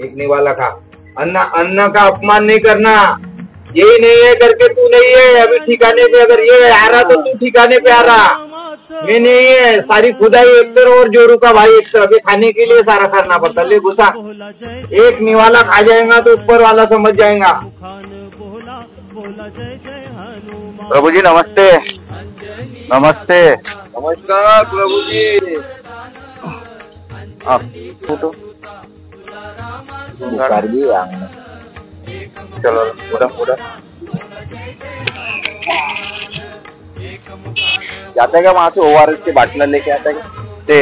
एक निवाला खा। अन्न अन्न का अपमान नहीं करना, यही नहीं है करके तू नहीं है अभी ठिकाने पे। अगर ये आ रहा तो तू ठिकाने पे आ रहा, मैं नहीं है। सारी खुदाई एक तरफ और जोरू का भाई एक तरफ। खाने के लिए सारा करना पड़ता। ले घुसा, एक निवाला खा जाएगा तो ऊपर वाला समझ जाएगा। प्रभु जी नमस्ते। नमस्ते। नमस्कार प्रभु जी। आप फोटो चलो पूरा पूरा जाता है क्या वहां से? ORS के बाटला लेके आता है क्या? ते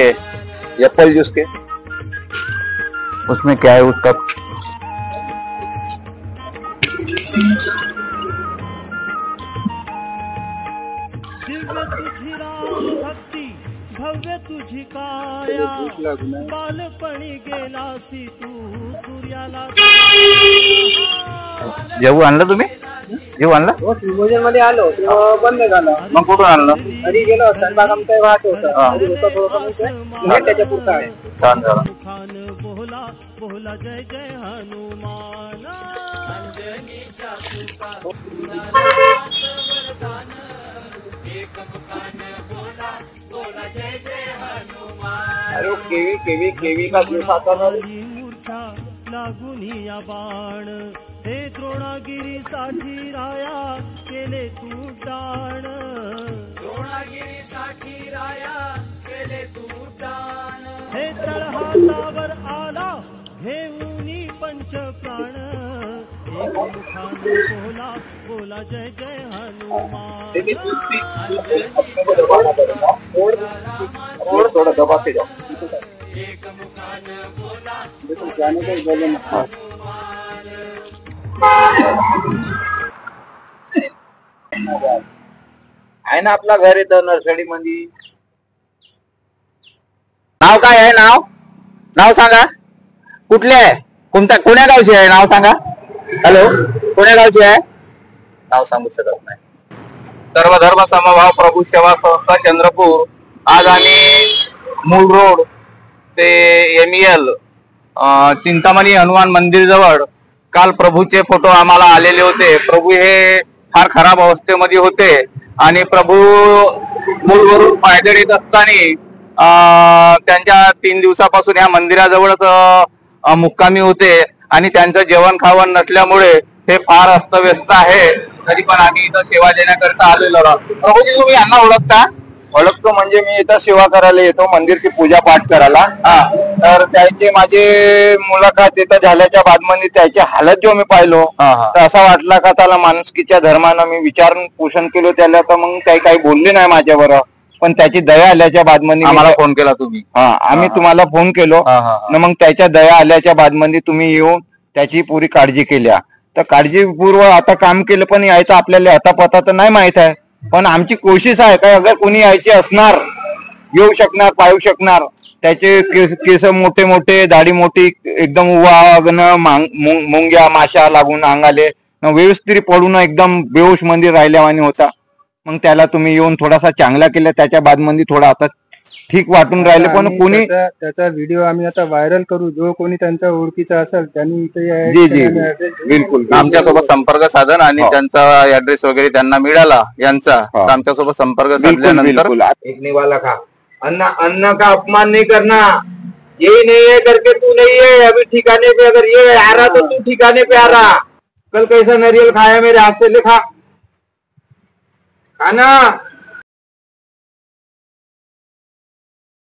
एप्पल जूस के उसमें क्या है उसका? भव्य तुझी काया बालपणी गेलासी तू सूर्याला। जेवू आणलं तुम्ही? जेवू आणलं? भोजन मध्ये आलो बंद झालं। मग कुठून आणलं? घरी गेलो स्वयंपाक आमचा वाहत होता त्याच्या पुरता आहे। छान झालं। बोला बोला जय जय हनुमान। अरे केवी केवी केवी का जूस आता ना रे। मूर्छा लागून या बाण हे द्रोणागिरी साठी राया केले तू दान। द्रोणागिरी साठी राया केले तू दान। हे तळहातावर आला घेऊनी पंच प्राण। एक मुखाने बोला बोला जय जय हनुमान। और थोड़ा दबा के जाओ। एक मुखाने बोला जाने का बोलना आहे ना आपला घर येतं नर्सरी मध्ये। नाव काय आहे? नाव नाव सांगा। कुठले आहे? कोण्या गावचे आहे? नाव सांगा। हॅलो, कोण्या गावचे आहे? नाव सांगू शकत नाही। सर्व धर्म समभाव प्रभू सेवा संस्था चंद्रपूर। आज आम्ही मूळ रोड ते MEL चिंतामणी हनुमान मंदिर जवळ काल प्रभूचे फोटो आम्हाला आलेले होते। प्रभू हे फार खराब अवस्थेमध्ये होते आणि प्रभू मूळवरून पायदळ येत असताना त्यांच्या 3 दिवसापासून या मंदिराजवळच मुक्कामी होते आणि त्यांचं जेवण खावण नसल्यामुळे हे फार अस्तव्यस्त आहे। तरी पण आम्ही इथं सेवा देण्याकरता आलेलो आहोत। प्रभूजी तुम्ही यांना ओळखता? ओळखतो म्हणजे मी इथं सेवा करायला येतो, मंदिरची पूजा पाठ करायला। तर त्याची माझी मुलाखत इथं झाल्याच्या बाद मध्ये त्याची हालत जो मी पाहिलो तर असा वाटला का त्याला माणुसकीच्या धर्मानं मी विचारून पोषण केलो त्याला। तर मग काही बोलले नाही माझ्याबरोबर, पण त्याची दया आल्याच्या बाद मध्ये आम्हाला फोन केला तुम्ही? आम्ही तुम्हाला फोन केलो ना, मग त्याच्या दया आल्याच्या बाद मध्ये तुम्ही येऊन त्याची पुरी काळजी केल्या। तर काळजीपूर्वक आता काम केलं, पण यायचं आपल्याला आता पता तर नाही माहित आहे। पण आमची कोशिश आहे काय अगर कोणी यायचे असणार, येऊ शकणार, पाहू शकणार, त्याचे केस मोठे मोठे, दाढी मोठी, एकदम उभा मुंग्या माशा लागून अंगाले व्यवस्थित पडून एकदम बेहोश मध्ये राहिल्यावानी होता। मग त्याला तुम्ही येऊन थोडासा चांगला केला, त्याच्या बाद मध्ये थोडा आता ठीक वाटून राहिले। पण कोणी त्याचा व्हिडिओ आम्ही आता व्हायरल करू, जो कोणी त्यांचा ओळखीचा असेल त्यांनी इथे जी जी बिलकुल आमच्यासोबत संपर्क साधन आणि त्यांचा ऍड्रेस वगैरे त्यांना मिळाला यांचा, आमच्यासोबत संपर्क साधल्यानंतर एक निवाला खा। अन्न अन्न का अपमान नहीं करना, यही नहीं है करके तू नहीं है अभी ठिकाने पे। अगर ये आ रहा तो तू ठिकाने पे आ रहा। कल कैसा नारियल खाया मेरे हाथ से, लिखा खाना।